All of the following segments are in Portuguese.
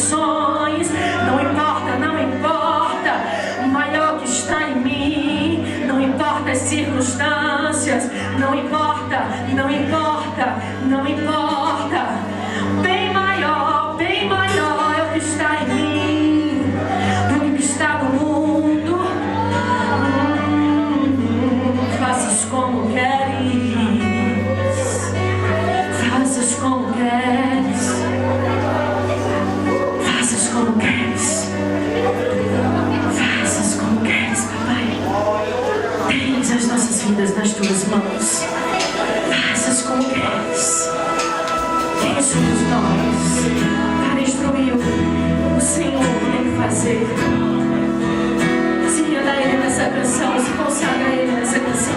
condições. Não importa, não importa. O maior que está em mim. Não importa as circunstâncias. Não importa, não importa, não importa. Bem maior é o que está em mim do que está no mundo. Faças como queres. Faças como queres. Faças como queres. Faças como queres, papai. Tens as nossas vidas nas tuas mãos. Faças como queres. Quem somos nós para instruir o Senhor tem que fazer? Se renda a Ele nessa canção, se consagra a Ele nessa canção.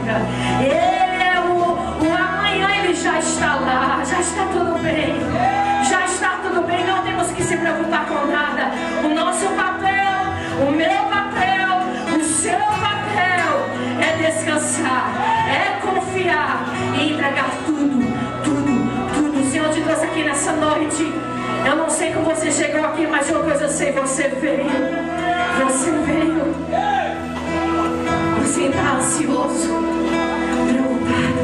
importa. Ele é o amanhã, Ele já está lá, já está tudo bem. Já está tudo bem, não temos que se preocupar com nada. O nosso papel, o meu papel, o seu papel é descansar, é confiar e entregar tudo, tudo, tudo. O Senhor te trouxe aqui nessa noite. Eu não sei como você chegou aqui, mas uma coisa eu sei, você veio. Você veio. Você está ansioso, preocupado.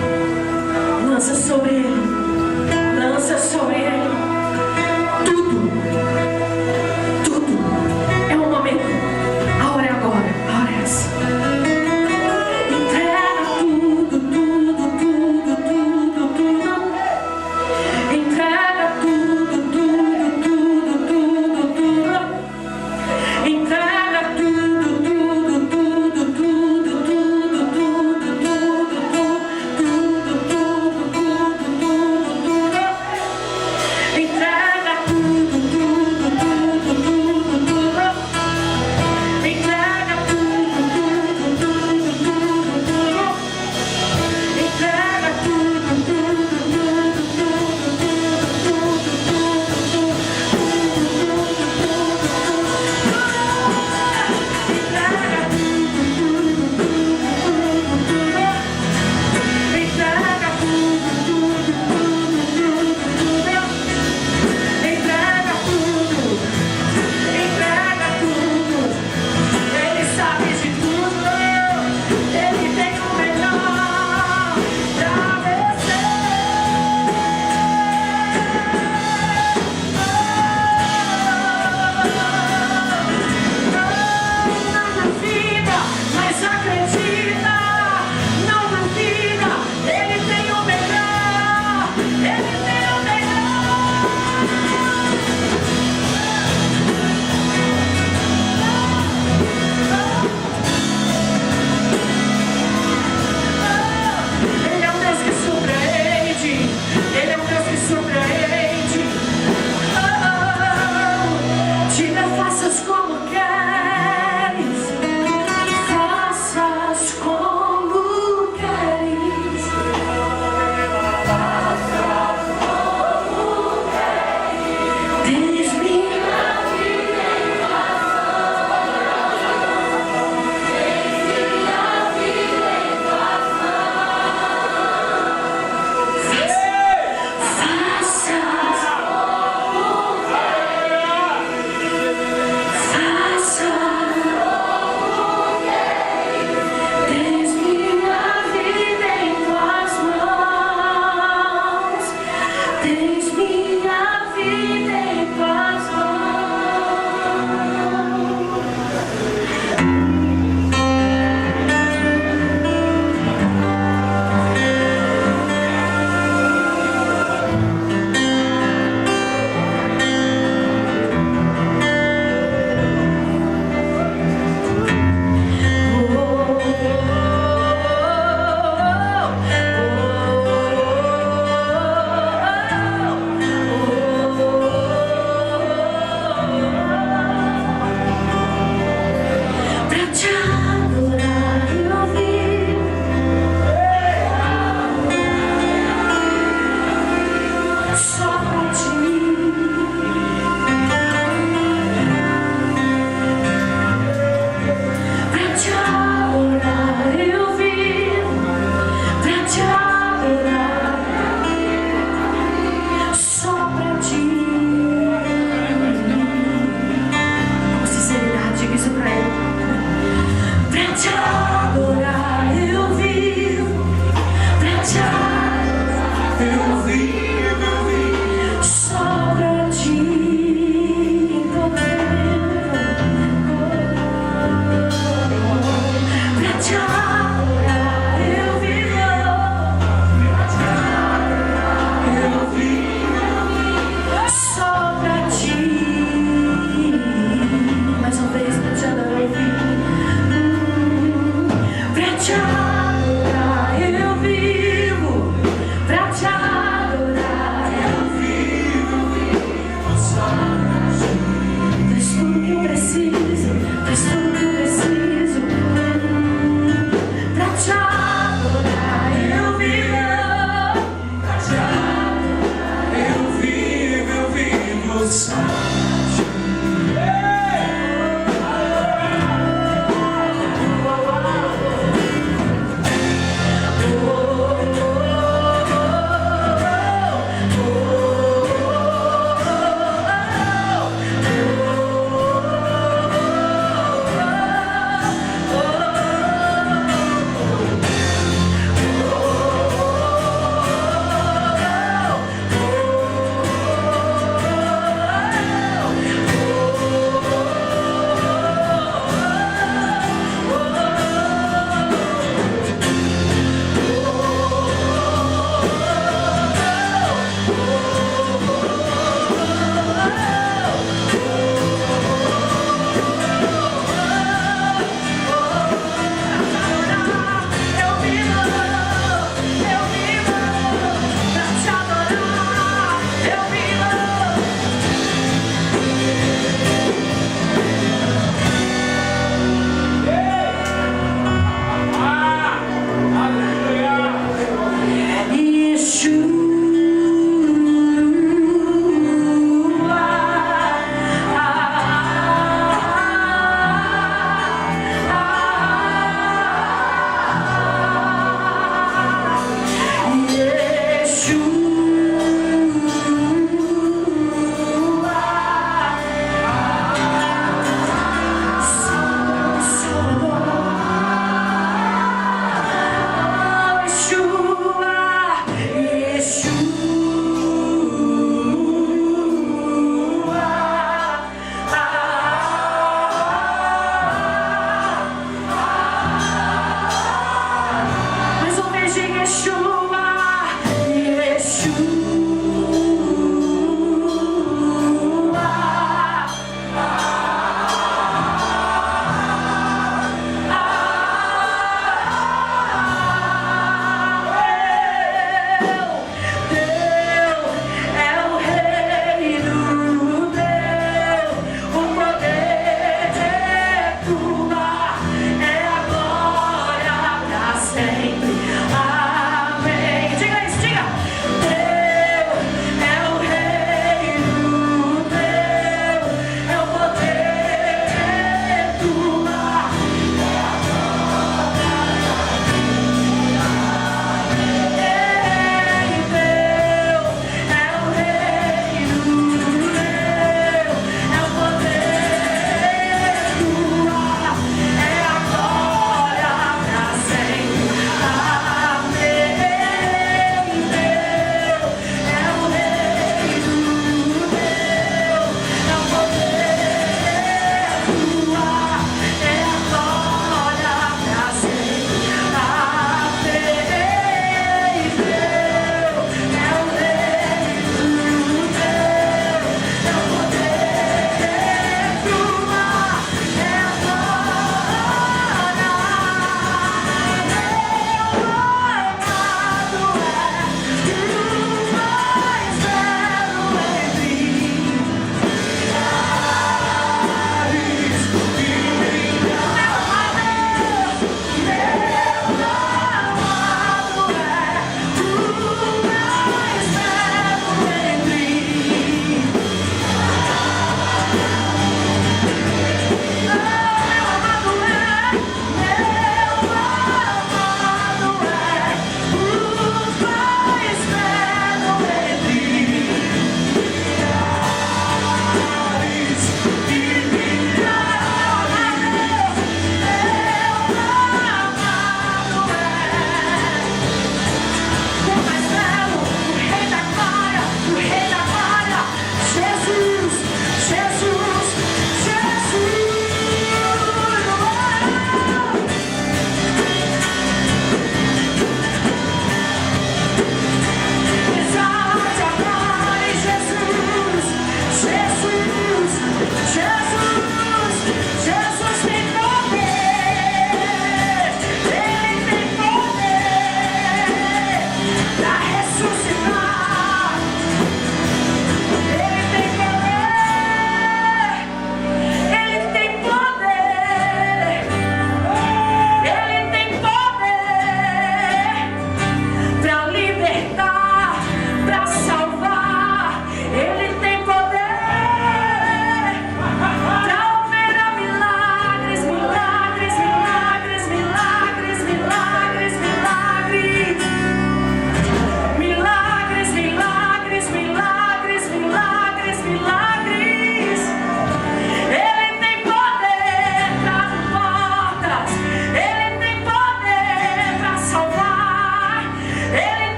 Lança sobre Ele. Lança sobre Ele. Tudo. Tudo. É o momento. A hora é agora. A hora é essa. Entrega tudo, tudo, tudo, tudo, tudo. Entrega tudo, tudo, tudo, tudo, tudo. de Yeshua, Yeshua. Sempre. Amém.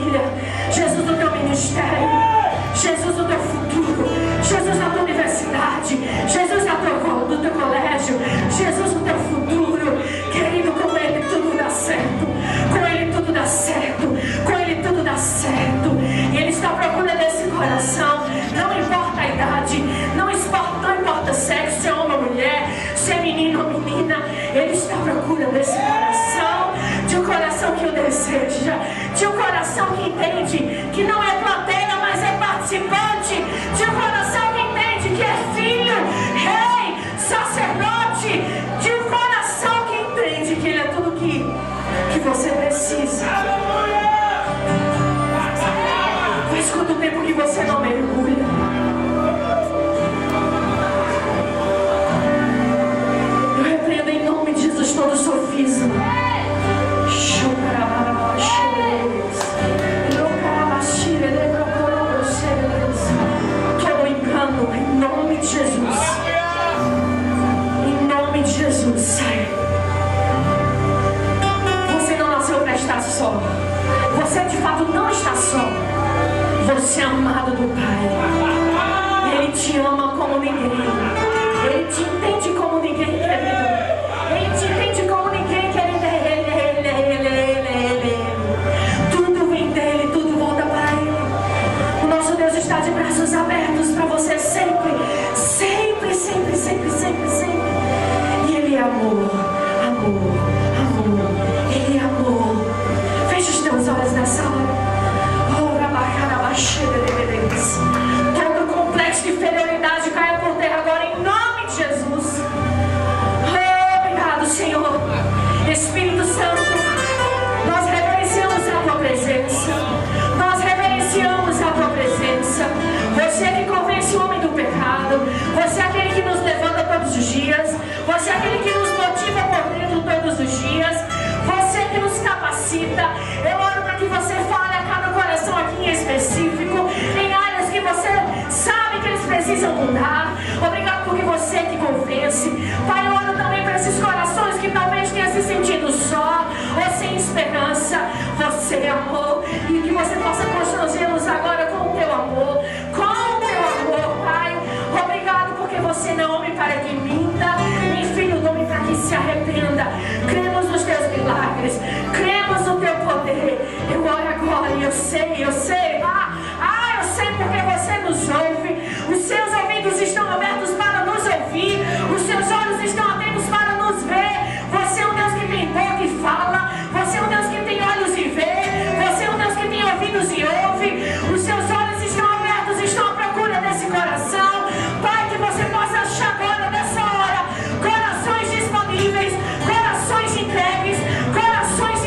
família, Jesus no teu ministério, Jesus no teu futuro, Jesus na tua universidade, Jesus no teu colégio, Jesus no teu futuro. Querido, com Ele tudo dá certo, com Ele tudo dá certo, com Ele tudo dá certo. E Ele está à procura desse coração, não importa a idade, não importa sexo, se é homem ou mulher, se é menino ou menina. Ele está à procura desse coração, de um coração que o deseja, de um coração que entende que não é plateia, mas é participante, de um coração que entende que é filho, rei, sacerdote, de um coração que entende que Ele é tudo que você precisa. Faz quanto tempo que você não mergulha? Eu repreendo em nome de Jesus todo sofisma, todo engano, em nome de Jesus. Em nome de Jesus, sai. Você não nasceu para estar só. Você de fato não está só. Você é amado do Pai. Ele te ama como ninguém. Ele te entende como ninguém, querido. Ele te entende como ninguém, querido. Tudo vem dele, tudo volta para Ele. O nosso Deus está de braços abertos para você sempre. Sempre, sempre, sempre, sempre, sempre. E Ele é amor, amor, amor. Ele é amor. Feche os teus olhos nessa hora. Todo complexo de inferioridade caia por terra agora em nome de Jesus. Obrigado, Senhor. Espírito Santo, nós reverenciamos a Tua presença. Nós reverenciamos a Tua presença. Você é que convence o homem do pecado. Você é aquele que nos levanta todos os dias. Você é aquele que nos motiva por dentro todos os dias. Você que nos capacita. Eu oro para que você fale a cada coração aqui em específico, em áreas que você sabe que eles precisam mudar. Obrigado porque você que convence. Pai, eu oro também para esses corações que talvez tenham se sentido só ou sem esperança. Você é amor, e que você possa constrangê-los agora com o teu amor, com o teu amor, Pai. Obrigado porque você não é homem para que minta, nem filho do homem para que se arrependa. Cremos nos teus milagres, cremos no teu poder. Eu oro agora e eu sei, eu sei porque você nos ouve. Os seus ouvidos estão abertos para nos ouvir, os seus olhos estão atentos para nos ver. Você é um Deus que tem boca e fala, você é um Deus que tem olhos e vê, você é um Deus que tem ouvidos e ouve. Os seus olhos estão abertos, estão à procura desse coração. Pai, que você possa achar agora, nessa hora, corações disponíveis, corações entregues, corações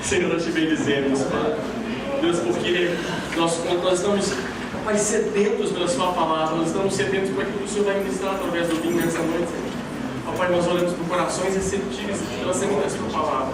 Senhor, nós te bendizemos, Pai. Deus, porque nós estamos, Pai, sedentos pela Sua palavra, nós estamos sedentos para aquilo que o Senhor vai ministrar através do vinho nessa noite, Senhor. Pai, nós oramos por corações receptivos pela semente da Sua palavra.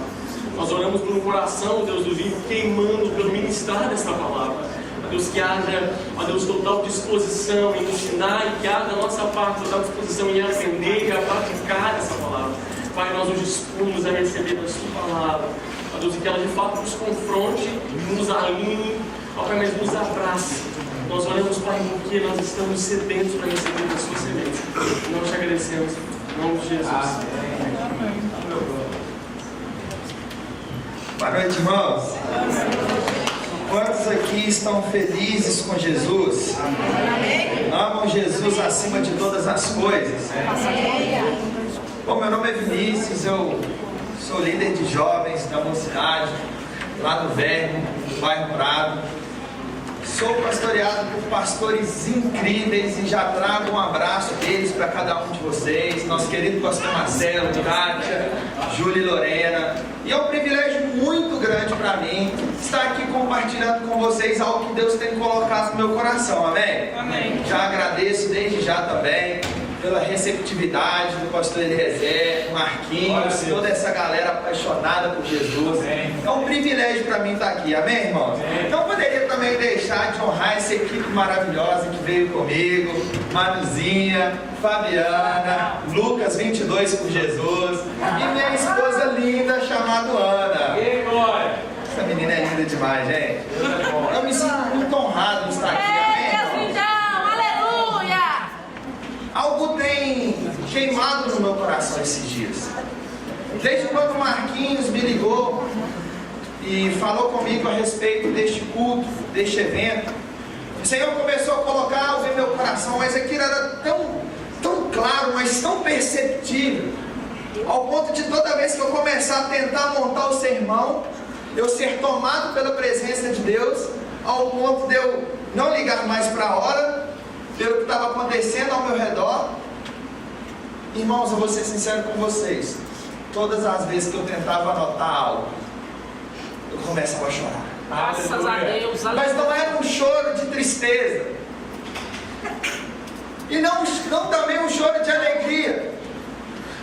Nós oramos por um coração, Deus do vivo, queimando pelo ministrar desta palavra. Deus, que haja, ó Deus, total disposição em ensinar e que haja da nossa parte total disposição em aprender e a praticar essa palavra. Pai, nós nos dispomos a receber a Sua palavra. Ó Deus, e que ela de fato nos confronte, nos alinhe, ó Pai, mas nos abrace. Nós oramos, Pai, porque nós estamos sedentos para receber da Sua semente. E nós te agradecemos, em nome de Jesus. Amém. Boa noite, irmãos. Quantos aqui estão felizes com Jesus? Amam Jesus acima de todas as coisas? Bom, meu nome é Vinícius, eu sou líder de jovens da Mocidade, lá no Verbo, no bairro Prado. Sou pastoreado por pastores incríveis e já trago um abraço deles para cada um de vocês. Nosso querido pastor Marcelo, Kátia, Júlia e Lorena. E é um privilégio muito grande para mim estar aqui compartilhando com vocês algo que Deus tem colocado no meu coração, amém? Amém. Já agradeço desde já também pela receptividade do pastor Eliezer, Marquinhos, toda essa galera apaixonada por Jesus. Amém. É um privilégio para mim estar aqui, amém, irmãos? Amém. Não poderia também deixar de honrar essa equipe maravilhosa que veio comigo, Manuzinha, Fabiana, Lucas 22 por Jesus, e minha esposa linda chamada Ana. Essa menina é linda demais, gente. Eu me sinto muito honrado de estar aqui, amém? Algo tem queimado no meu coração esses dias. Desde quando o Marquinhos me ligou e falou comigo a respeito deste culto, deste evento, o Senhor começou a colocar algo em meu coração, mas aquilo era tão claro, mas tão perceptível, ao ponto de toda vez que eu começar a tentar montar o sermão, eu ser tomado pela presença de Deus, ao ponto de eu não ligar mais para a hora, pelo que estava acontecendo ao meu redor. Irmãos, eu vou ser sincero com vocês, todas as vezes que eu tentava anotar algo, eu começava a chorar. Graças a Deus. Mas não era um choro de tristeza, e não também um choro de alegria,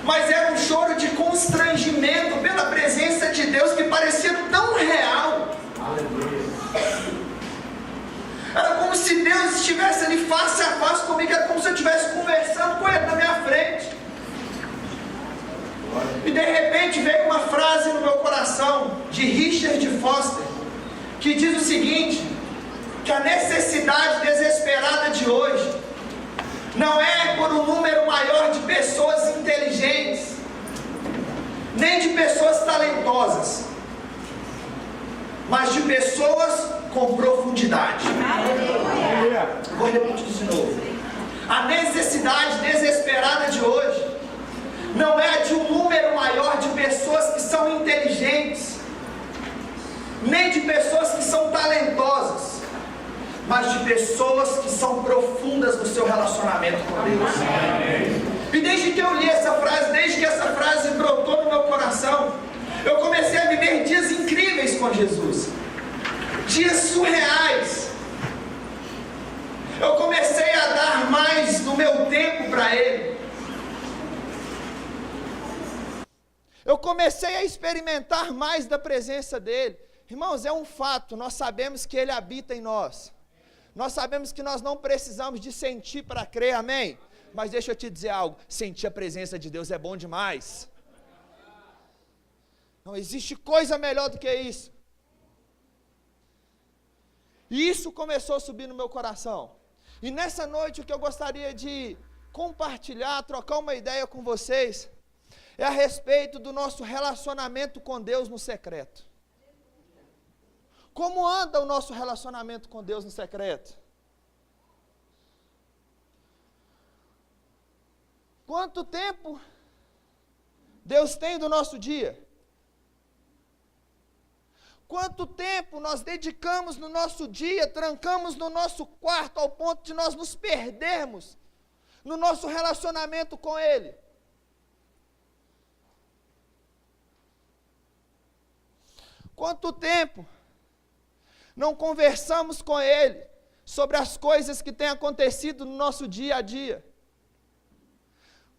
mas era um choro de constrangimento pela presença de Deus, que parecia tão real. Aleluia. Era como se Deus estivesse ali face a face comigo, era como se eu estivesse conversando com Ele na minha frente. E de repente veio uma frase no meu coração, de Richard Foster, que diz o seguinte: que a necessidade desesperada de hoje não é por um número maior de pessoas inteligentes, nem de pessoas talentosas, mas de pessoas com profundidade. Vou repetir de novo. A necessidade desesperada de hoje não é de um número maior de pessoas que são inteligentes, nem de pessoas que são talentosas, mas de pessoas que são profundas no seu relacionamento com Deus. E desde que eu li essa frase, desde que essa frase brotou no meu coração, eu comecei a viver dias incríveis com Jesus, dias surreais. Eu comecei a dar mais do meu tempo para Ele. Eu comecei a experimentar mais da presença dEle. Irmãos, é um fato, nós sabemos que Ele habita em nós. Nós sabemos que nós não precisamos de sentir para crer, amém? Mas deixa eu te dizer algo, sentir a presença de Deus é bom demais. Não existe coisa melhor do que isso. E isso começou a subir no meu coração. E nessa noite o que eu gostaria de compartilhar, trocar uma ideia com vocês, é a respeito do nosso relacionamento com Deus no secreto. Como anda o nosso relacionamento com Deus no secreto? Quanto tempo Deus tem do nosso dia? Quanto tempo nós dedicamos no nosso dia, trancamos no nosso quarto ao ponto de nós nos perdermos no nosso relacionamento com Ele? Quanto tempo não conversamos com Ele sobre as coisas que têm acontecido no nosso dia a dia?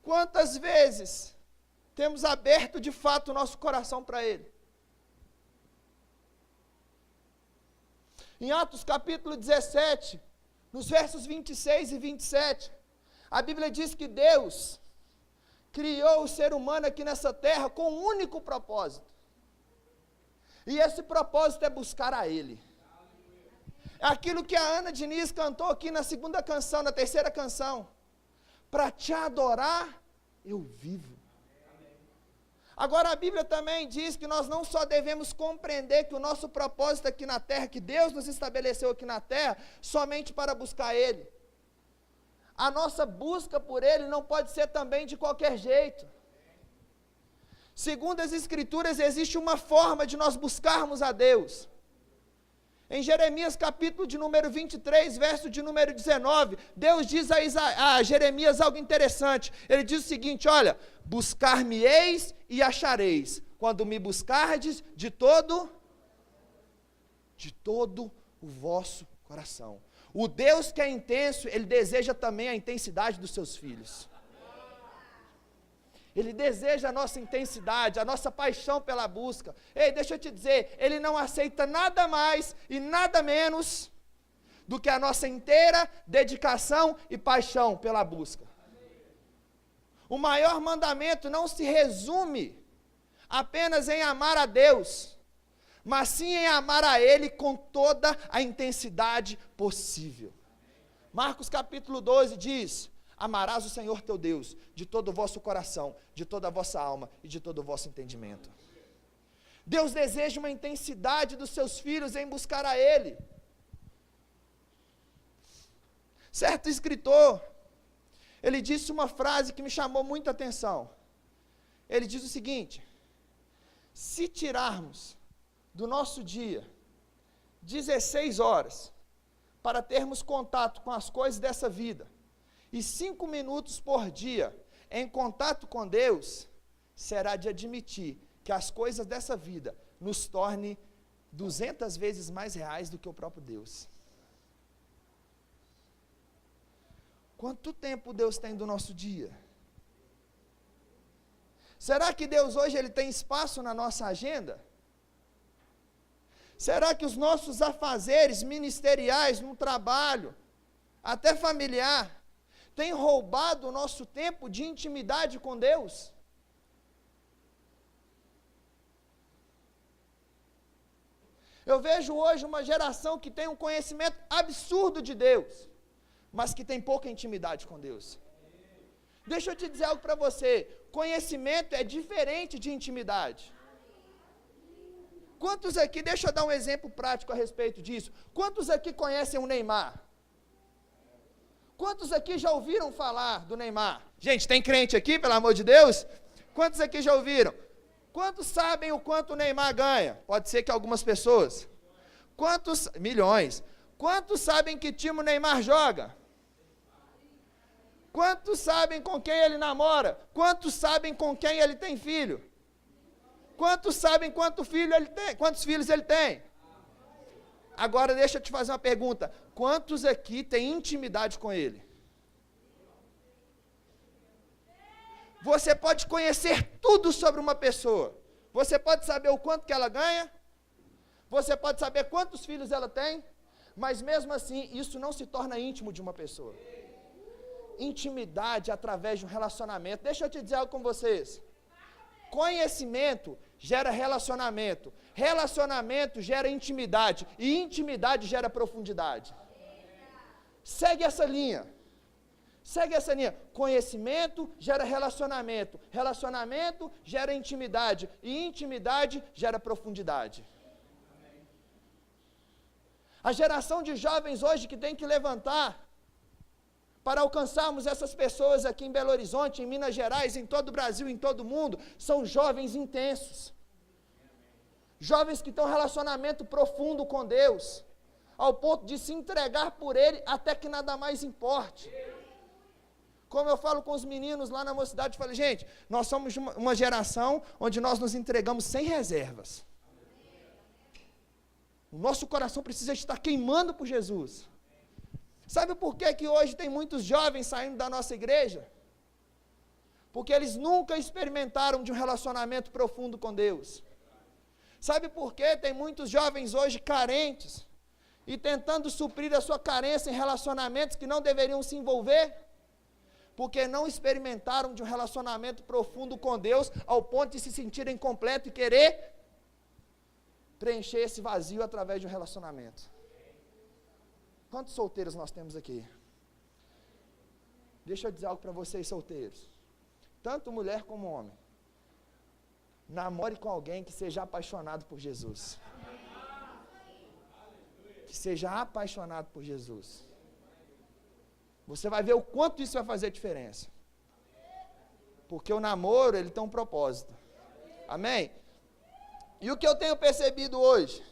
Quantas vezes temos aberto de fato o nosso coração para Ele? Em Atos capítulo 17, nos versos 26 e 27, a Bíblia diz que Deus criou o ser humano aqui nessa terra com um único propósito. E esse propósito é buscar a Ele. É aquilo que a Ana Diniz cantou aqui na segunda canção, na terceira canção. Para te adorar, eu vivo. Agora a Bíblia também diz que nós não só devemos compreender que o nosso propósito aqui na terra, que Deus nos estabeleceu aqui na terra, somente para buscar Ele. A nossa busca por Ele não pode ser também de qualquer jeito. Segundo as Escrituras, existe uma forma de nós buscarmos a Deus. Em Jeremias capítulo de número 23, verso de número 19, Deus diz a Jeremias algo interessante. Ele diz o seguinte: olha, buscar-me-eis e achareis, quando me buscardes de todo o vosso coração. O Deus que é intenso, Ele deseja também a intensidade dos seus filhos. Ele deseja a nossa intensidade, a nossa paixão pela busca. Ei, deixa eu te dizer, Ele não aceita nada mais e nada menos do que a nossa inteira dedicação e paixão pela busca. O maior mandamento não se resume apenas em amar a Deus, mas sim em amar a Ele com toda a intensidade possível. Marcos capítulo 12 diz: amarás o Senhor teu Deus de todo o vosso coração, de toda a vossa alma e de todo o vosso entendimento. Deus deseja uma intensidade dos seus filhos em buscar a Ele. Certo escritor, ele disse uma frase que me chamou muita atenção. Ele diz o seguinte: se tirarmos do nosso dia 16 horas para termos contato com as coisas dessa vida, e 5 minutos por dia em contato com Deus, será de admitir que as coisas dessa vida nos tornem 200 vezes mais reais do que o próprio Deus. Quanto tempo Deus tem do nosso dia? Será que Deus hoje ele tem espaço na nossa agenda? Será que os nossos afazeres ministeriais, no trabalho, até familiar, têm roubado o nosso tempo de intimidade com Deus? Eu vejo hoje uma geração que tem um conhecimento absurdo de Deus, mas que tem pouca intimidade com Deus. Deixa eu te dizer algo para você: conhecimento é diferente de intimidade. Quantos aqui, deixa eu dar um exemplo prático a respeito disso, quantos aqui conhecem o Neymar? Quantos aqui já ouviram falar do Neymar? Gente, tem crente aqui, pelo amor de Deus? Quantos aqui já ouviram? Quantos sabem o quanto o Neymar ganha? Pode ser que algumas pessoas. Quantos? Milhões. Quantos sabem que time o Neymar joga? Quantos sabem com quem ele namora? Quantos sabem com quem ele tem filho? Quantos sabem quantos filhos ele tem? Agora deixa eu te fazer uma pergunta: quantos aqui têm intimidade com ele? Você pode conhecer tudo sobre uma pessoa. Você pode saber o quanto que ela ganha. Você pode saber quantos filhos ela tem. Mas mesmo assim, isso não se torna íntimo de uma pessoa. Intimidade através de um relacionamento. Deixa eu te dizer algo com vocês. Conhecimento gera relacionamento. Relacionamento gera intimidade. E intimidade gera profundidade. Segue essa linha. Segue essa linha. Conhecimento gera relacionamento. Relacionamento gera intimidade. E intimidade gera profundidade. A geração de jovens hoje que tem que levantar para alcançarmos essas pessoas aqui em Belo Horizonte, em Minas Gerais, em todo o Brasil, em todo o mundo, são jovens intensos. Jovens que têm um relacionamento profundo com Deus, ao ponto de se entregar por Ele até que nada mais importe. Como eu falo com os meninos lá na mocidade, eu falo: gente, nós somos uma geração onde nós nos entregamos sem reservas. O nosso coração precisa estar queimando por Jesus. Sabe por que que hoje tem muitos jovens saindo da nossa igreja? Porque eles nunca experimentaram de um relacionamento profundo com Deus. Sabe por que tem muitos jovens hoje carentes e tentando suprir a sua carência em relacionamentos que não deveriam se envolver? Porque não experimentaram de um relacionamento profundo com Deus ao ponto de se sentirem completos e querer preencher esse vazio através de um relacionamento. Quantos solteiros nós temos aqui? Deixa eu dizer algo para vocês solteiros. Tanto mulher como homem. Namore com alguém que seja apaixonado por Jesus. Que seja apaixonado por Jesus. Você vai ver o quanto isso vai fazer diferença. Porque o namoro, ele tem um propósito. Amém? E o que eu tenho percebido hoje?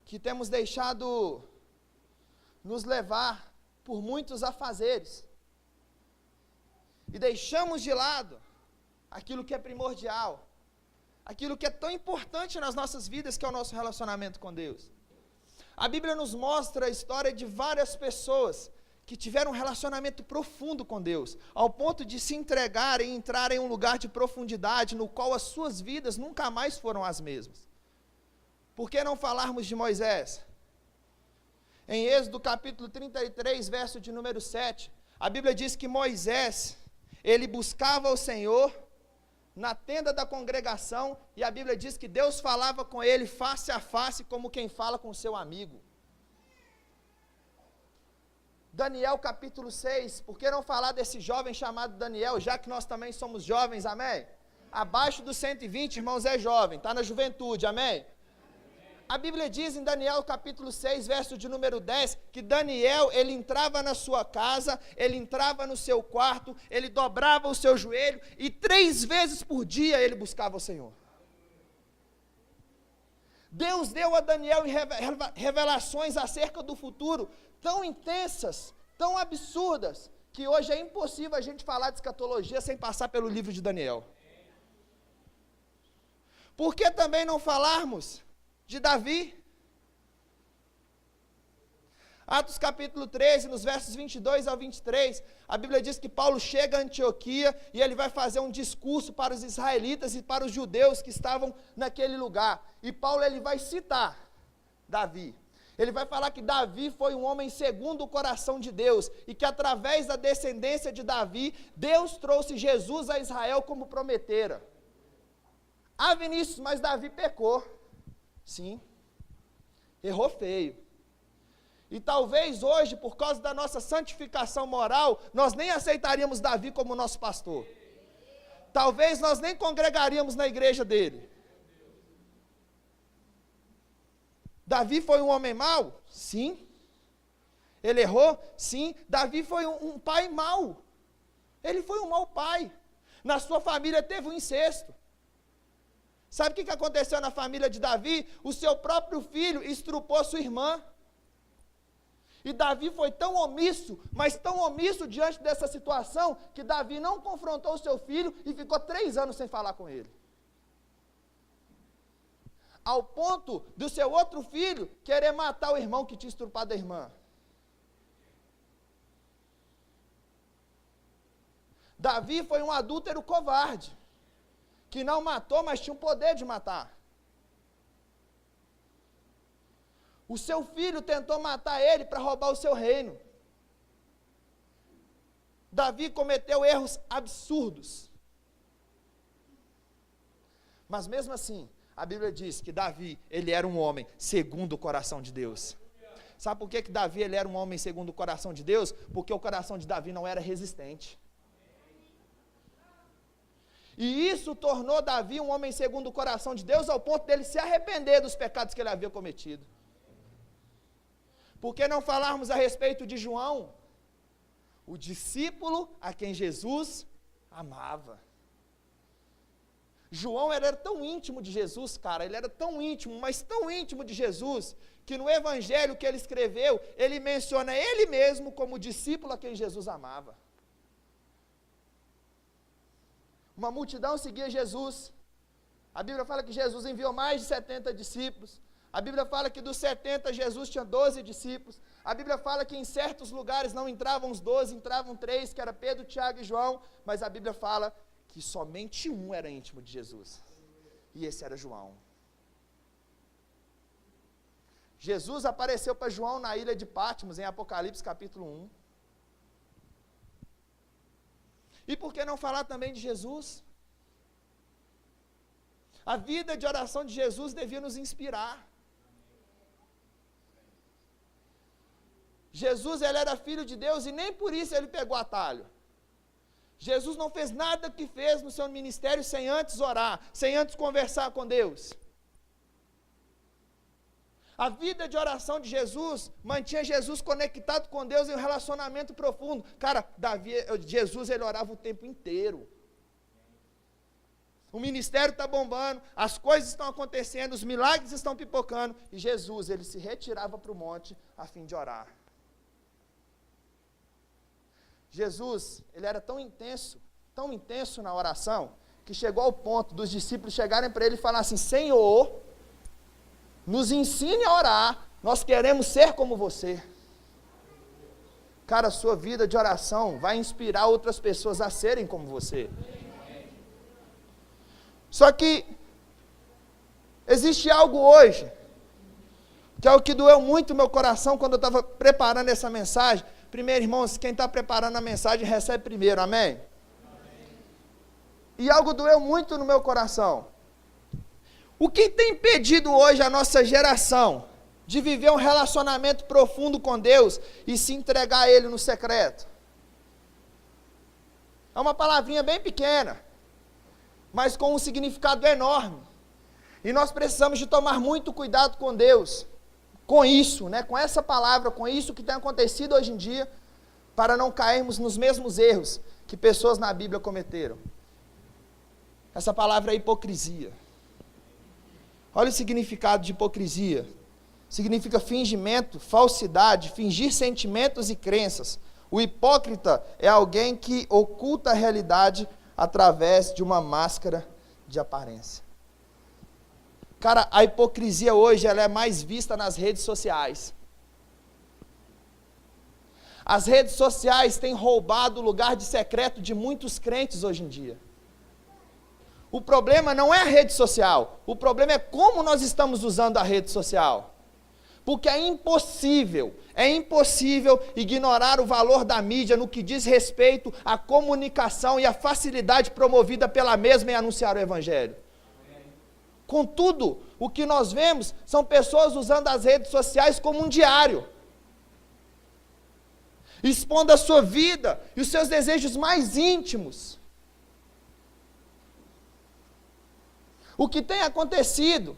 Que temos deixado nos levar por muitos afazeres. E deixamos de lado aquilo que é primordial. Aquilo que é tão importante nas nossas vidas, que é o nosso relacionamento com Deus. A Bíblia nos mostra a história de várias pessoas que tiveram um relacionamento profundo com Deus, ao ponto de se entregarem e entrarem em um lugar de profundidade, no qual as suas vidas nunca mais foram as mesmas. Por que não falarmos de Moisés? Em Êxodo capítulo 33, verso de número 7, a Bíblia diz que Moisés, ele buscava o Senhor na tenda da congregação, e a Bíblia diz que Deus falava com ele face a face, como quem fala com seu amigo. Daniel capítulo 6, por que não falar desse jovem chamado Daniel, já que nós também somos jovens, amém? Abaixo dos 120, irmãos, é jovem, está na juventude, amém? A Bíblia diz em Daniel capítulo 6, verso de número 10, que Daniel, ele entrava na sua casa, ele entrava no seu quarto, ele dobrava o seu joelho, e 3 vezes por dia ele buscava o Senhor. Deus deu a Daniel revelações acerca do futuro, tão intensas, tão absurdas, que hoje é impossível a gente falar de escatologia sem passar pelo livro de Daniel. Por que também não falarmos de Davi? Atos capítulo 13, nos versos 22 ao 23, a Bíblia diz que Paulo chega a Antioquia e ele vai fazer um discurso para os israelitas e para os judeus que estavam naquele lugar. E Paulo, ele vai citar Davi. Ele vai falar que Davi foi um homem segundo o coração de Deus e que através da descendência de Davi, Deus trouxe Jesus a Israel como prometera. Ah, Vinícius, mas Davi pecou. Sim, errou feio. E talvez hoje, por causa da nossa santificação moral, nós nem aceitaríamos Davi como nosso pastor. Talvez nós nem congregaríamos na igreja dele. Davi foi um homem mau? Sim. Ele errou? Sim. Davi foi um pai mau. Ele foi um mau pai. Na sua família teve um incesto. Sabe o que aconteceu na família de Davi? O seu próprio filho estrupou sua irmã. E Davi foi tão omisso, mas tão omisso diante dessa situação, que Davi não confrontou o seu filho e ficou 3 anos sem falar com ele. Ao ponto do seu outro filho querer matar o irmão que tinha estrupado a irmã. Davi foi um adúltero covarde, que não matou, mas tinha o poder de matar. O seu filho tentou matar ele para roubar o seu reino. Davi cometeu erros absurdos. Mas mesmo assim, a Bíblia diz que Davi, ele era um homem segundo o coração de Deus. Sabe por que Davi, ele era um homem segundo o coração de Deus? Porque o coração de Davi não era resistente. E isso tornou Davi um homem segundo o coração de Deus, ao ponto dele se arrepender dos pecados que ele havia cometido. Por que não falarmos a respeito de João, o discípulo a quem Jesus amava? João era tão íntimo de Jesus, cara, ele era tão íntimo, mas tão íntimo de Jesus, que no evangelho que ele escreveu, ele menciona ele mesmo como discípulo a quem Jesus amava. Uma multidão seguia Jesus, A Bíblia fala que Jesus enviou mais de 70 discípulos. A Bíblia fala que dos 70, Jesus tinha 12 discípulos. A Bíblia fala que em certos lugares não entravam os 12, entravam 3, que era Pedro, Tiago e João. Mas a Bíblia fala que somente um era íntimo de Jesus. E esse era João. Jesus apareceu para João na ilha de Patmos, em Apocalipse capítulo 1. E por que não falar também de Jesus? A vida de oração de Jesus devia nos inspirar. Jesus, ele era filho de Deus e nem por isso ele pegou atalho. Jesus não fez nada que fez no seu ministério sem antes orar, sem antes conversar com Deus. A vida de oração de Jesus mantinha Jesus conectado com Deus em um relacionamento profundo. Cara, Jesus ele orava o tempo inteiro. O ministério está bombando, as coisas estão acontecendo, os milagres estão pipocando, e Jesus, ele se retirava para o monte a fim de orar. Jesus, ele era tão intenso na oração, que chegou ao ponto dos discípulos chegarem para ele e falar assim: Senhor, nos ensine a orar, nós queremos ser como você. Cara, a sua vida de oração vai inspirar outras pessoas a serem como você. Só que existe algo hoje, que é o que doeu muito no meu coração quando eu estava preparando essa mensagem. Primeiro, irmãos, quem está preparando a mensagem recebe primeiro, amém? E algo doeu muito no meu coração. O que tem impedido hoje a nossa geração de viver um relacionamento profundo com Deus e se entregar a Ele no secreto? É uma palavrinha bem pequena, mas com um significado enorme. E nós precisamos de tomar muito cuidado com Deus, com isso, né? Com essa palavra, com isso que tem acontecido hoje em dia, para não cairmos nos mesmos erros que pessoas na Bíblia cometeram. Essa palavra é hipocrisia. Olha o significado de hipocrisia. Significa fingimento, falsidade, fingir sentimentos e crenças. O hipócrita é alguém que oculta a realidade através de uma máscara de aparência. Cara, a hipocrisia hoje ela é mais vista nas redes sociais. As redes sociais têm roubado o lugar de secreto de muitos crentes hoje em dia. O problema não é a rede social, o problema é como nós estamos usando a rede social. Porque é impossível ignorar o valor da mídia no que diz respeito à comunicação e à facilidade promovida pela mesma em anunciar o Evangelho. Contudo, o que nós vemos são pessoas usando as redes sociais como um diário, expondo a sua vida e os seus desejos mais íntimos. O que tem acontecido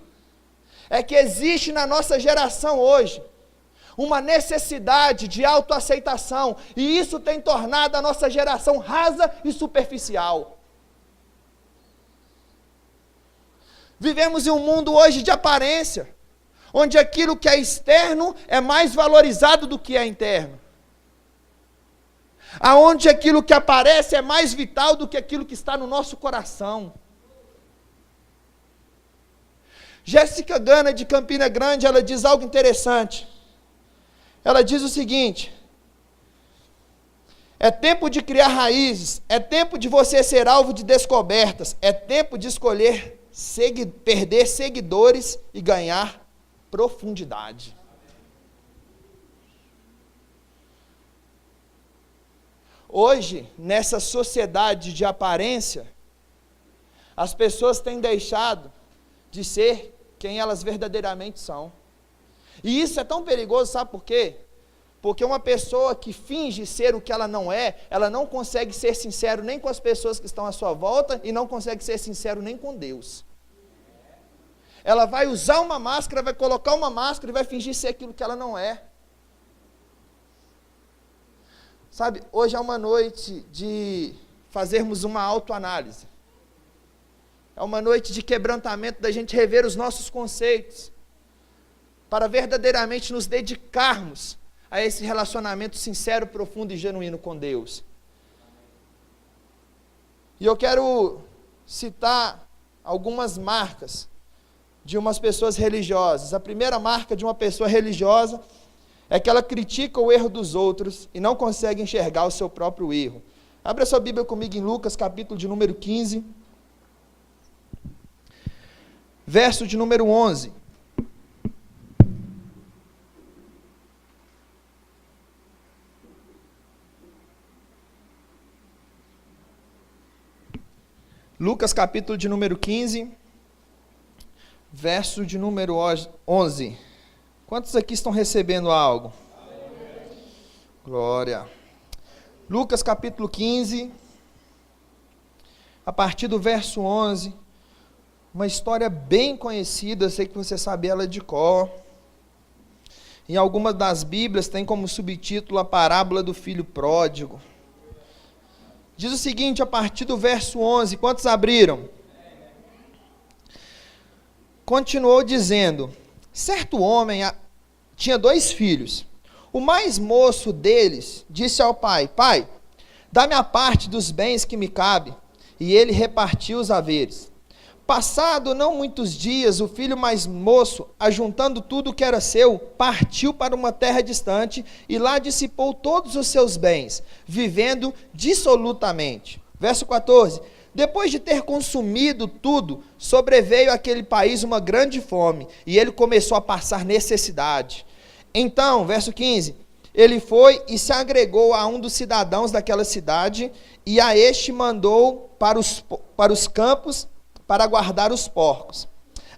é que existe na nossa geração hoje uma necessidade de autoaceitação, e isso tem tornado a nossa geração rasa e superficial. Vivemos em um mundo hoje de aparência, onde aquilo que é externo é mais valorizado do que é interno. Aonde aquilo que aparece é mais vital do que aquilo que está no nosso coração. Jéssica Gana, de Campina Grande, ela diz algo interessante. Ela diz o seguinte: é tempo de criar raízes, é tempo de você ser alvo de descobertas, é tempo de escolher perder seguidores e ganhar profundidade. Hoje, nessa sociedade de aparência, as pessoas têm deixado de ser quem elas verdadeiramente são. E isso é tão perigoso, sabe por quê? Porque uma pessoa que finge ser o que ela não é, ela não consegue ser sincero nem com as pessoas que estão à sua volta e não consegue ser sincero nem com Deus. Ela vai usar uma máscara, vai colocar uma máscara e vai fingir ser aquilo que ela não é. Sabe, hoje é uma noite de fazermos uma autoanálise. É uma noite de quebrantamento, da gente rever os nossos conceitos, para verdadeiramente nos dedicarmos a esse relacionamento sincero, profundo e genuíno com Deus. E eu quero citar algumas marcas de umas pessoas religiosas. A primeira marca de uma pessoa religiosa é que ela critica o erro dos outros e não consegue enxergar o seu próprio erro. Abra sua Bíblia comigo em Lucas, capítulo de número 15, verso de número 11. Lucas, capítulo de número 15, verso de número 11. Quantos aqui estão recebendo algo? Glória. Lucas, capítulo 15, a partir do verso 11. Uma história bem conhecida, sei que você sabe ela de cor. Em algumas das Bíblias tem como subtítulo a parábola do filho pródigo. Diz o seguinte, a partir do verso 11, quantos abriram? Continuou dizendo, certo homem tinha 2 filhos. O mais moço deles disse ao pai, pai, dá-me a parte dos bens que me cabe. E ele repartiu os haveres. Passado não muitos dias, o filho mais moço, ajuntando tudo o que era seu, partiu para uma terra distante e lá dissipou todos os seus bens, vivendo dissolutamente. Verso 14. Depois de ter consumido tudo, sobreveio àquele país uma grande fome, e ele começou a passar necessidade. Então, verso 15, ele foi e se agregou a um dos cidadãos daquela cidade, e a este mandou para os campos, para guardar os porcos.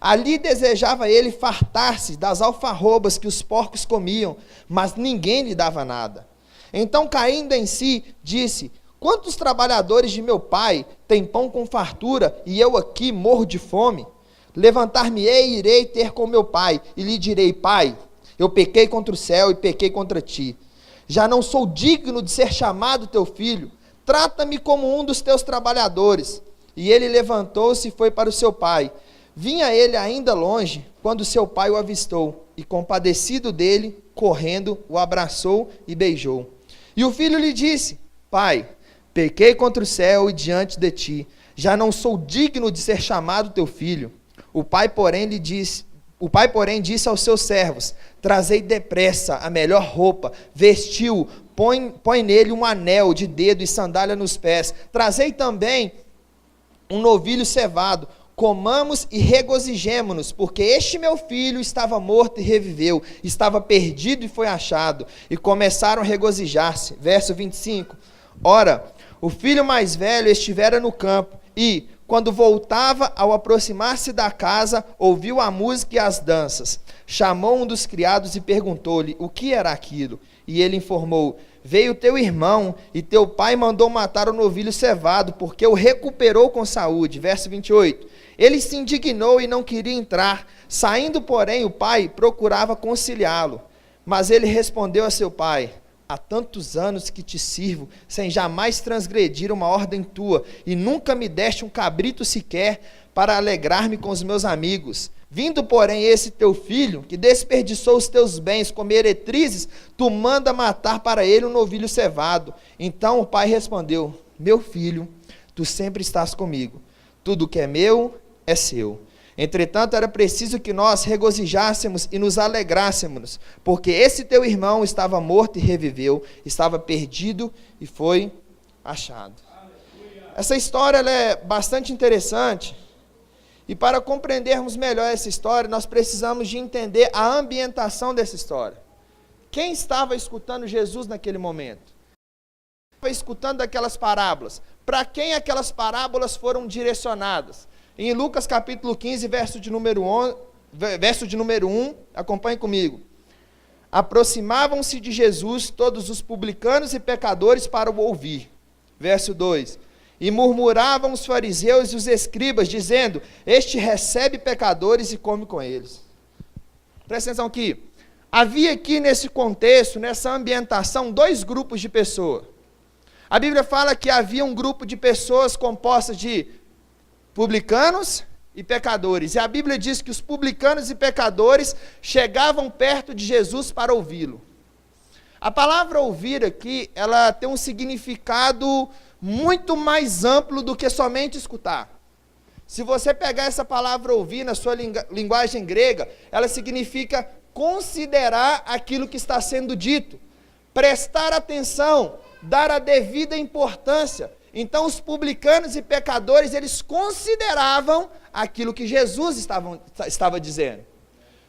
Ali desejava ele fartar-se das alfarrobas que os porcos comiam, mas ninguém lhe dava nada. Então, caindo em si, disse, quantos trabalhadores de meu pai têm pão com fartura, e eu aqui morro de fome? Levantar-me-ei e irei ter com meu pai, e lhe direi, pai, eu pequei contra o céu e pequei contra ti. Já não sou digno de ser chamado teu filho, trata-me como um dos teus trabalhadores. E ele levantou-se e foi para o seu pai. Vinha ele ainda longe, quando seu pai o avistou, e compadecido dele, correndo, o abraçou e beijou. E o filho lhe disse, pai, pequei contra o céu e diante de ti, já não sou digno de ser chamado teu filho. O pai, porém, disse aos seus servos, trazei depressa a melhor roupa, vestiu-o, põe nele um anel de dedo e sandália nos pés, trazei também um novilho cevado, comamos e regozijemo-nos, porque este meu filho estava morto e reviveu, estava perdido e foi achado, e começaram a regozijar-se. Verso 25, ora, o filho mais velho estivera no campo, e, quando voltava, ao aproximar-se da casa, ouviu a música e as danças. Chamou um dos criados e perguntou-lhe, o que era aquilo? E ele informou, veio teu irmão, e teu pai mandou matar o novilho cevado, porque o recuperou com saúde. Verso 28. Ele se indignou e não queria entrar. Saindo, porém, o pai procurava conciliá-lo. Mas ele respondeu a seu pai, há tantos anos que te sirvo, sem jamais transgredir uma ordem tua, e nunca me deste um cabrito sequer para alegrar-me com os meus amigos. Vindo, porém, esse teu filho, que desperdiçou os teus bens com meretrizes, tu manda matar para ele um novilho cevado. Então o pai respondeu, meu filho, tu sempre estás comigo. Tudo que é meu é seu. Entretanto, era preciso que nós regozijássemos e nos alegrássemos, porque esse teu irmão estava morto e reviveu, estava perdido e foi achado. Essa história ela é bastante interessante. E para compreendermos melhor essa história, nós precisamos de entender a ambientação dessa história. Quem estava escutando Jesus naquele momento? Estava escutando aquelas parábolas. Para quem aquelas parábolas foram direcionadas? Em Lucas capítulo 15, verso de número 1, acompanhe comigo. Aproximavam-se de Jesus todos os publicanos e pecadores para o ouvir. Verso 2. E murmuravam os fariseus e os escribas, dizendo, este recebe pecadores e come com eles. Presta atenção aqui. Havia aqui nesse contexto, nessa ambientação, 2 grupos de pessoas. A Bíblia fala que havia um grupo de pessoas compostas de publicanos e pecadores. E a Bíblia diz que os publicanos e pecadores chegavam perto de Jesus para ouvi-lo. A palavra ouvir aqui, ela tem um significado muito mais amplo do que somente escutar. Se você pegar essa palavra ouvir na sua linguagem grega, ela significa considerar aquilo que está sendo dito, prestar atenção, dar a devida importância. Então os publicanos e pecadores, eles consideravam aquilo que Jesus estava dizendo.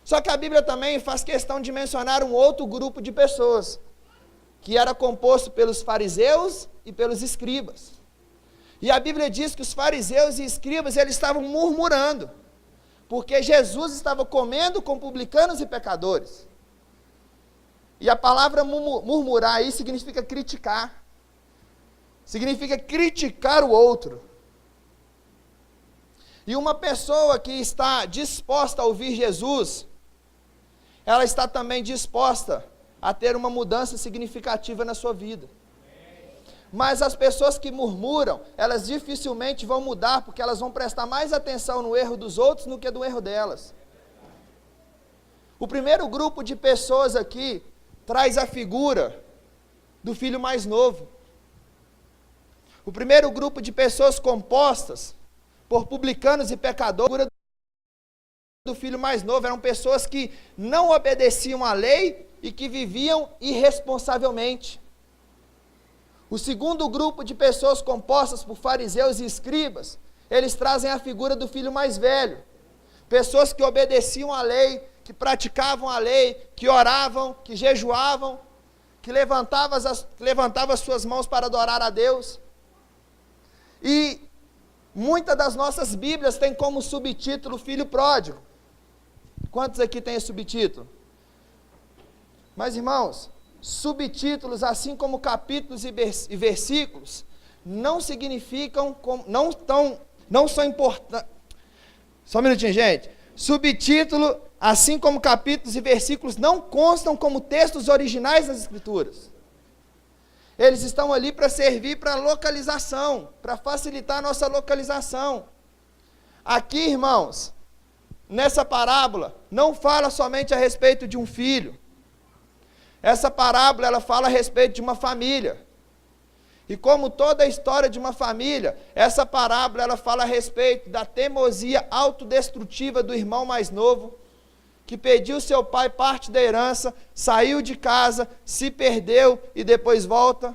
Só que a Bíblia também faz questão de mencionar um outro grupo de pessoas, que era composto pelos fariseus e pelos escribas. E a Bíblia diz que os fariseus e escribas, eles estavam murmurando, porque Jesus estava comendo com publicanos e pecadores. E a palavra murmurar aí significa criticar. Significa criticar o outro. E uma pessoa que está disposta a ouvir Jesus, ela está também disposta a ter uma mudança significativa na sua vida. Mas as pessoas que murmuram, elas dificilmente vão mudar, porque elas vão prestar mais atenção no erro dos outros do que no erro delas. O primeiro grupo de pessoas aqui traz a figura do filho mais novo. O primeiro grupo de pessoas compostas por publicanos e pecadores, a figura do filho mais novo, eram pessoas que não obedeciam à lei e que viviam irresponsavelmente. O segundo grupo de pessoas compostas por fariseus e escribas, eles trazem a figura do filho mais velho. Pessoas que obedeciam à lei, que praticavam a lei, que oravam, que jejuavam, que levantavam as suas mãos para adorar a Deus. E muitas das nossas Bíblias têm como subtítulo Filho Pródigo. Quantos aqui têm esse subtítulo? Mas, irmãos, subtítulos, assim como capítulos e versículos, não significam, não são importantes. Só um minutinho, gente. Subtítulo, assim como capítulos e versículos, não constam como textos originais das Escrituras. Eles estão ali para servir para localização, para facilitar a nossa localização. Aqui, irmãos, nessa parábola, não fala somente a respeito de um filho. Essa parábola, ela fala a respeito de uma família. E como toda a história de uma família, essa parábola, ela fala a respeito da teimosia autodestrutiva do irmão mais novo, que pediu seu pai parte da herança, saiu de casa, se perdeu e depois volta.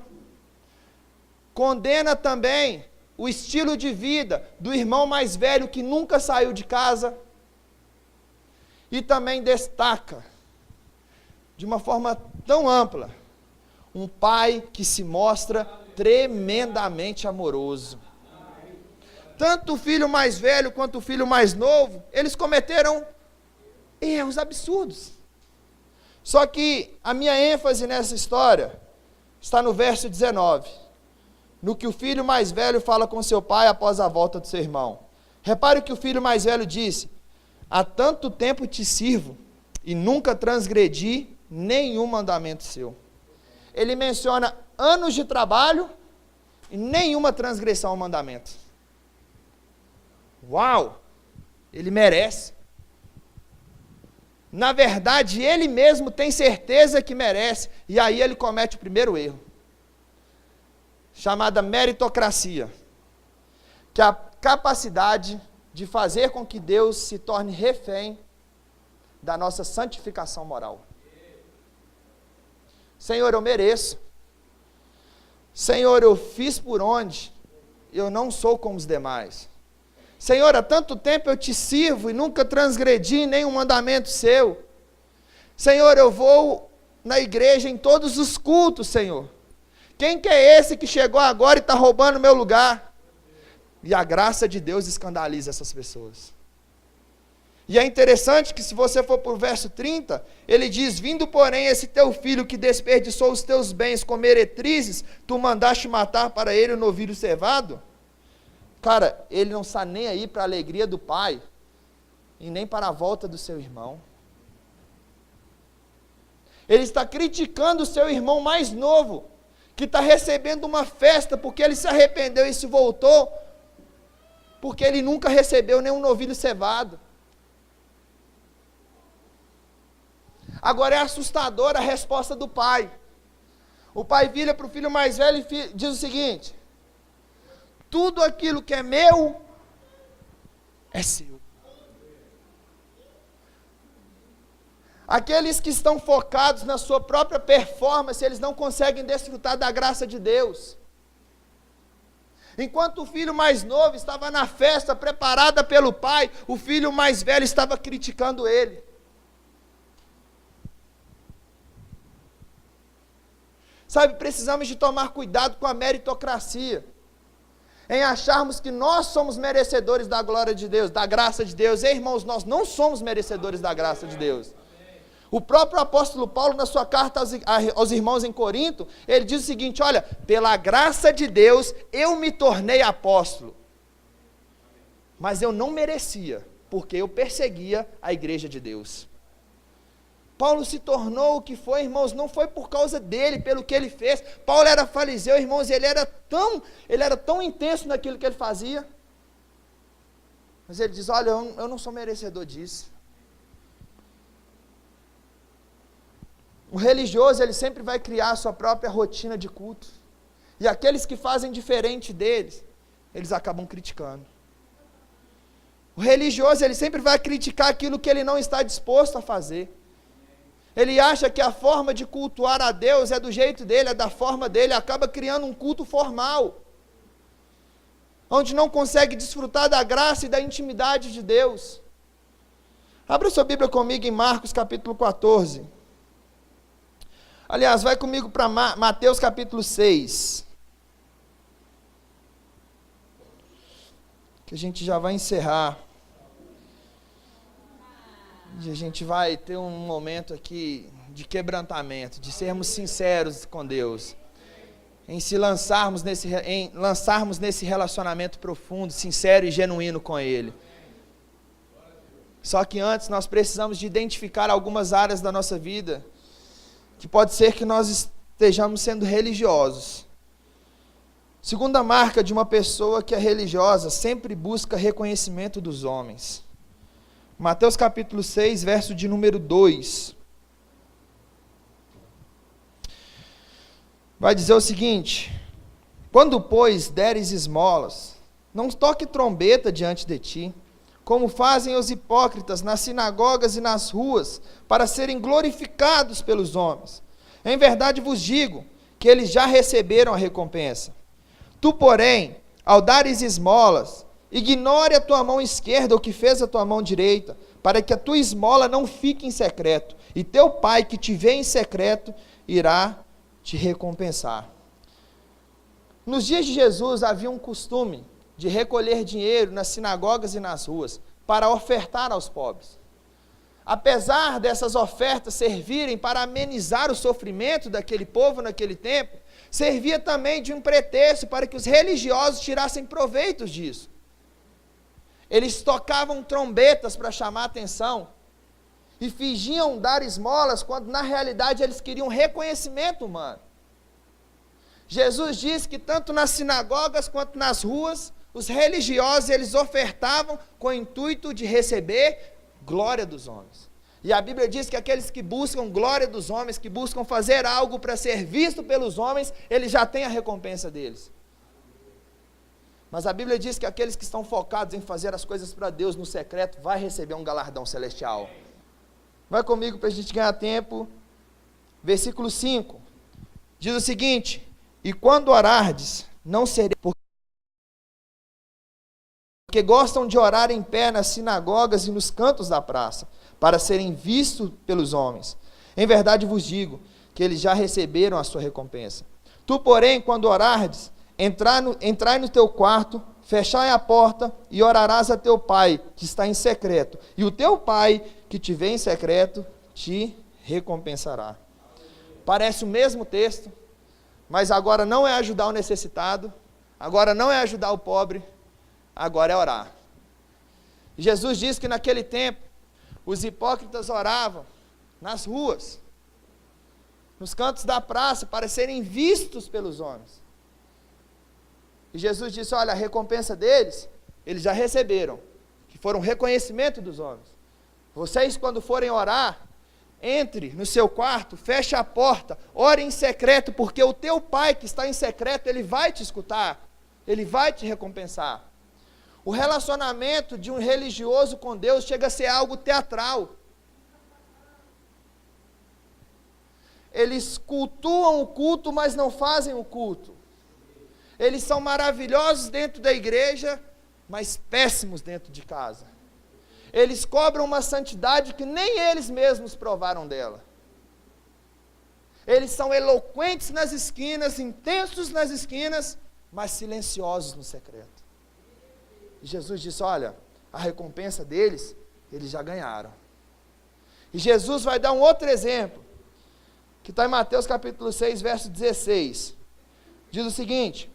Condena também o estilo de vida do irmão mais velho que nunca saiu de casa. E também destaca, de uma forma tão ampla, um pai que se mostra tremendamente amoroso. Tanto o filho mais velho quanto o filho mais novo, eles cometeram erros absurdos. Só que a minha ênfase nessa história está no verso 19, no que o filho mais velho fala com seu pai após a volta do seu irmão. Repare que o filho mais velho disse: há tanto tempo te sirvo e nunca transgredi nenhum mandamento seu. Ele menciona anos de trabalho e nenhuma transgressão ao mandamento. Uau! Ele merece. Na verdade, ele mesmo tem certeza que merece, e aí ele comete o primeiro erro, chamada meritocracia, que é a capacidade de fazer com que Deus se torne refém da nossa santificação moral. Senhor, eu mereço. Senhor, eu fiz por onde, eu não sou como os demais. Senhor, há tanto tempo eu te sirvo e nunca transgredi nenhum mandamento seu. Senhor, eu vou na igreja em todos os cultos, Senhor. Quem que é esse que chegou agora e está roubando o meu lugar? E a graça de Deus escandaliza essas pessoas. E é interessante que, se você for para o verso 30, ele diz: vindo, porém, esse teu filho que desperdiçou os teus bens com meretrizes, tu mandaste matar para ele o novilho cevado? Cara, ele não está nem aí para a alegria do pai, e nem para a volta do seu irmão. Ele está criticando o seu irmão mais novo, que está recebendo uma festa, porque ele se arrependeu e se voltou, porque ele nunca recebeu nenhum novilho cevado. Agora é assustadora a resposta do pai. O pai vira para o filho mais velho e diz o seguinte: tudo aquilo que é meu, é seu. Aqueles que estão focados na sua própria performance, eles não conseguem desfrutar da graça de Deus. Enquanto o filho mais novo estava na festa preparada pelo pai, o filho mais velho estava criticando ele. Sabe, precisamos de tomar cuidado com a meritocracia, em acharmos que nós somos merecedores da glória de Deus, da graça de Deus. Ei, irmãos, nós não somos merecedores da graça de Deus. O próprio apóstolo Paulo, na sua carta aos irmãos em Corinto, ele diz o seguinte: olha, pela graça de Deus, eu me tornei apóstolo, mas eu não merecia, porque eu perseguia a igreja de Deus. Paulo se tornou o que foi, irmãos, não foi por causa dele, pelo que ele fez. Paulo era fariseu, irmãos, ele era tão intenso naquilo que ele fazia, mas ele diz: olha, eu não sou merecedor disso. O religioso, ele sempre vai criar a sua própria rotina de culto, e aqueles que fazem diferente deles, eles acabam criticando. O religioso, ele sempre vai criticar aquilo que ele não está disposto a fazer. Ele acha que a forma de cultuar a Deus é do jeito dele, é da forma dele, acaba criando um culto formal, onde não consegue desfrutar da graça e da intimidade de Deus. Abra sua Bíblia comigo em Marcos capítulo 14. Aliás, vai comigo para Mateus capítulo 6. Que a gente já vai encerrar. E a gente vai ter um momento aqui de quebrantamento, de sermos sinceros com Deus, em lançarmos nesse relacionamento profundo, sincero e genuíno com Ele. Só que antes nós precisamos de identificar algumas áreas da nossa vida, que pode ser que nós estejamos sendo religiosos. Segunda marca de uma pessoa que é religiosa, sempre busca reconhecimento dos homens. Mateus capítulo 6, verso de número 2. Vai dizer o seguinte: quando, pois, deres esmolas, não toque trombeta diante de ti, como fazem os hipócritas nas sinagogas e nas ruas, para serem glorificados pelos homens. Em verdade vos digo, que eles já receberam a recompensa. Tu, porém, ao dares esmolas, ignore a tua mão esquerda o que fez a tua mão direita, para que a tua esmola não fique em secreto, e teu pai que te vê em secreto irá te recompensar. Nos dias de Jesus havia um costume de recolher dinheiro nas sinagogas e nas ruas, para ofertar aos pobres. Apesar dessas ofertas servirem para amenizar o sofrimento daquele povo naquele tempo, servia também de um pretexto para que os religiosos tirassem proveitos disso. Eles tocavam trombetas para chamar a atenção e fingiam dar esmolas, quando na realidade eles queriam reconhecimento humano. Jesus diz que tanto nas sinagogas quanto nas ruas, os religiosos eles ofertavam com o intuito de receber glória dos homens. E a Bíblia diz que aqueles que buscam glória dos homens, que buscam fazer algo para ser visto pelos homens, eles já têm a recompensa deles. Mas a Bíblia diz que aqueles que estão focados em fazer as coisas para Deus no secreto, vai receber um galardão celestial. Vai comigo para a gente ganhar tempo. Versículo 5. Diz o seguinte: e quando orardes, não serei, porque gostam de orar em pé nas sinagogas e nos cantos da praça, para serem vistos pelos homens. Em verdade vos digo, que eles já receberam a sua recompensa. Tu, porém, quando orardes, entrai no teu quarto, fechai a porta e orarás a teu pai, que está em secreto. E o teu pai, que te vê em secreto, te recompensará. Parece o mesmo texto, mas agora não é ajudar o necessitado, agora não é ajudar o pobre, agora é orar. Jesus diz que naquele tempo, os hipócritas oravam nas ruas, nos cantos da praça, para serem vistos pelos homens. E Jesus disse: olha, a recompensa deles, eles já receberam, que foram reconhecimento dos homens. Vocês, quando forem orar, entre no seu quarto, feche a porta, ore em secreto, porque o teu pai que está em secreto, ele vai te escutar, ele vai te recompensar. O relacionamento de um religioso com Deus chega a ser algo teatral. Eles cultuam o culto, mas não fazem o culto. Eles são maravilhosos dentro da igreja, mas péssimos dentro de casa. Eles cobram uma santidade que nem eles mesmos provaram dela. Eles são eloquentes nas esquinas, intensos nas esquinas, mas silenciosos no secreto. E Jesus disse, olha, a recompensa deles, eles já ganharam. E Jesus vai dar um outro exemplo, que está em Mateus capítulo 6, verso 16. Diz o seguinte,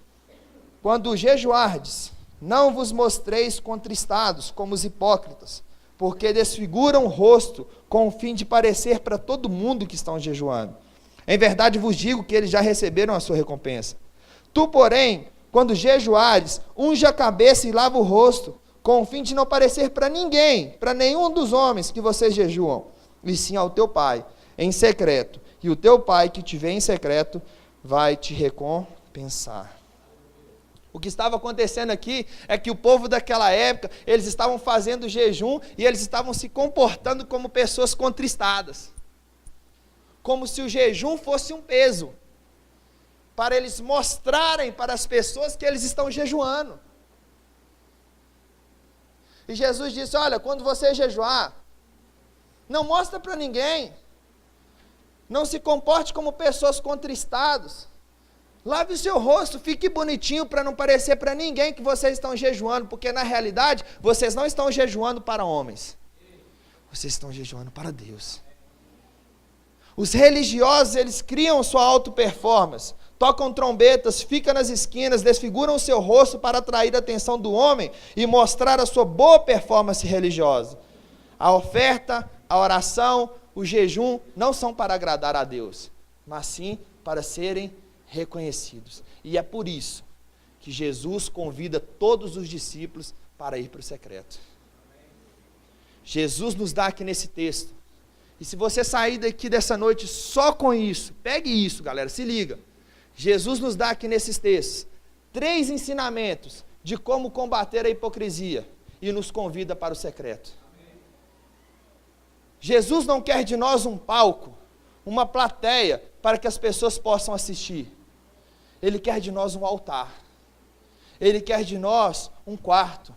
quando jejuardes, não vos mostreis contristados como os hipócritas, porque desfiguram o rosto com o fim de parecer para todo mundo que estão jejuando. Em verdade vos digo que eles já receberam a sua recompensa. Tu, porém, quando jejuares, unge a cabeça e lava o rosto, com o fim de não parecer para ninguém, para nenhum dos homens que vocês jejuam, e sim ao teu Pai, em secreto. E o teu Pai que te vê em secreto, vai te recompensar. O que estava acontecendo aqui é que o povo daquela época, eles estavam fazendo jejum e eles estavam se comportando como pessoas contristadas. Como se o jejum fosse um peso, para eles mostrarem para as pessoas que eles estão jejuando. E Jesus disse, olha, quando você jejuar, não mostra para ninguém, não se comporte como pessoas contristadas, lave o seu rosto, fique bonitinho para não parecer para ninguém que vocês estão jejuando, porque na realidade, vocês não estão jejuando para homens, vocês estão jejuando para Deus. Os religiosos, eles criam sua auto-performance, tocam trombetas, ficam nas esquinas, desfiguram o seu rosto para atrair a atenção do homem e mostrar a sua boa performance religiosa. A oferta, a oração, o jejum não são para agradar a Deus, mas sim para serem reconhecidos. E é por isso que Jesus convida todos os discípulos para ir para o secreto. Jesus nos dá aqui nesse texto. E se você sair daqui dessa noite só com isso, pegue isso, galera, se liga. Jesus nos dá aqui nesses textos 3 ensinamentos de como combater a hipocrisia e nos convida para o secreto. Jesus não quer de nós um palco, uma plateia para que as pessoas possam assistir. Ele quer de nós um altar. Ele quer de nós um quarto.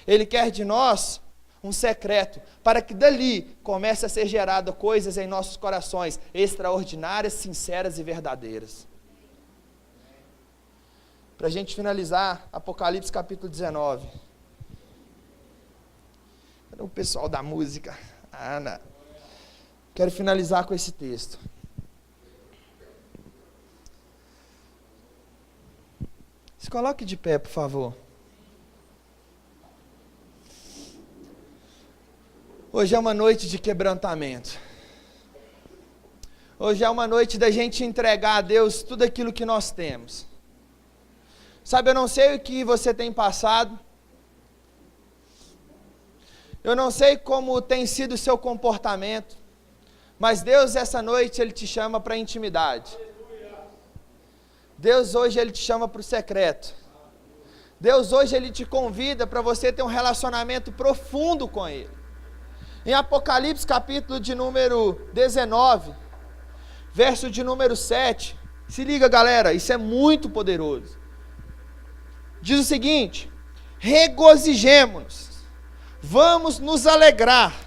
Ele quer de nós um secreto, para que dali comece a ser gerada coisas em nossos corações, extraordinárias, sinceras e verdadeiras. Para a gente finalizar, Apocalipse capítulo 19. Cadê o pessoal da música? Ana. Quero finalizar com esse texto. Se coloque de pé, por favor. Hoje é uma noite de quebrantamento. Hoje é uma noite da gente entregar a Deus tudo aquilo que nós temos. Sabe, eu não sei o que você tem passado. Eu não sei como tem sido o seu comportamento. Mas Deus, essa noite, Ele te chama para a intimidade. Deus, hoje, Ele te chama para o secreto. Deus, hoje, Ele te convida para você ter um relacionamento profundo com Ele. Em Apocalipse, capítulo de número 19, verso de número 7, se liga, galera, isso é muito poderoso. Diz o seguinte: regozijemo-nos, vamos nos alegrar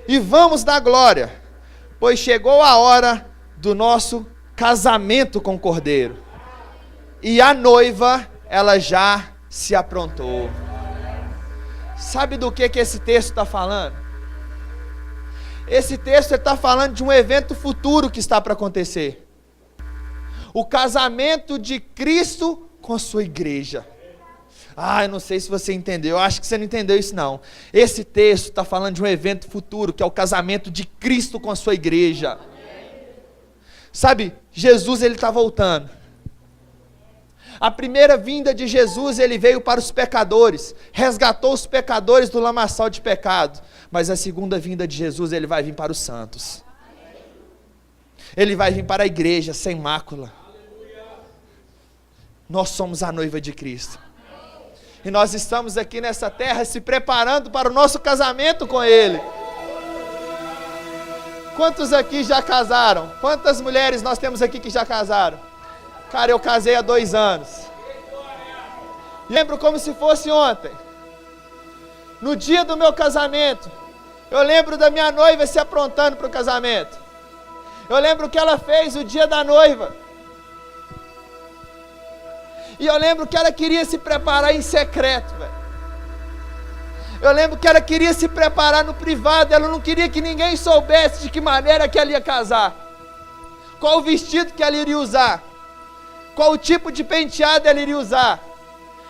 e vamos dar glória, pois chegou a hora do nosso casamento com o Cordeiro, e a noiva, ela já se aprontou. Sabe do que esse texto está falando? Esse texto está falando de um evento futuro que está para acontecer. O casamento de Cristo com a sua igreja. Eu não sei se você entendeu, eu acho que você não entendeu isso não. Esse texto está falando de um evento futuro, que é o casamento de Cristo com a sua igreja. Sabe, Jesus, ele está voltando. A primeira vinda de Jesus, ele veio para os pecadores, resgatou os pecadores do lamaçal de pecado. Mas a segunda vinda de Jesus, ele vai vir para os santos. Ele vai vir para a igreja sem mácula. Nós somos a noiva de Cristo. E nós estamos aqui nessa terra se preparando para o nosso casamento com Ele. Quantos aqui já casaram? Quantas mulheres nós temos aqui que já casaram? Cara, eu casei há 2 anos. Lembro como se fosse ontem. No dia do meu casamento, eu lembro da minha noiva se aprontando para o casamento. Eu lembro o que ela fez o dia da noiva. E eu lembro que ela queria se preparar em secreto, velho. Eu lembro que ela queria se preparar no privado. Ela não queria que ninguém soubesse de que maneira que ela ia casar. Qual o vestido que ela iria usar. Qual o tipo de penteado ela iria usar.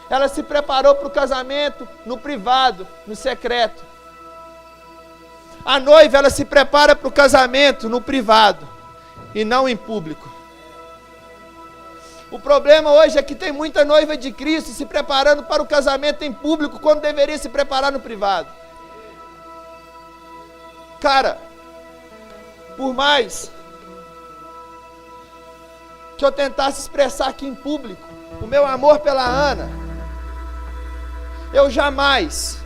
Ela se preparou para o casamento no privado, no secreto. A noiva, ela se prepara para o casamento no privado e não em público. O problema hoje é que tem muita noiva de Cristo se preparando para o casamento em público quando deveria se preparar no privado. Cara, por mais que eu tentasse expressar aqui em público o meu amor pela Ana, eu jamais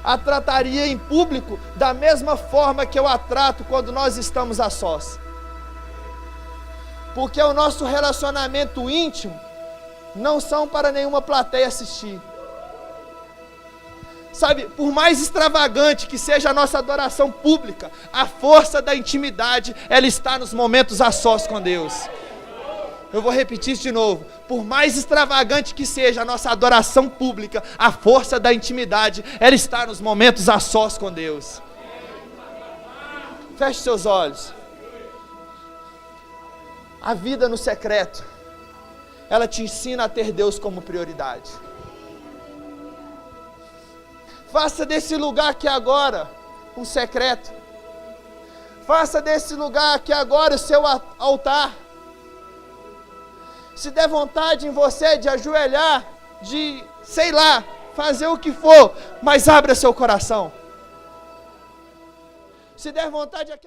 a trataria em público da mesma forma que eu a trato quando nós estamos a sós. Porque o nosso relacionamento íntimo não são para nenhuma plateia assistir. Sabe, por mais extravagante que seja a nossa adoração pública, a força da intimidade, ela está nos momentos a sós com Deus. Eu vou repetir isso de novo. Por mais extravagante que seja a nossa adoração pública, a força da intimidade, ela está nos momentos a sós com Deus. Feche seus olhos. A vida no secreto, ela te ensina a ter Deus como prioridade. Faça desse lugar aqui agora um secreto. Faça desse lugar aqui agora o seu altar. Se der vontade em você de ajoelhar, de, sei lá, fazer o que for, mas abra seu coração. Se der vontade aqui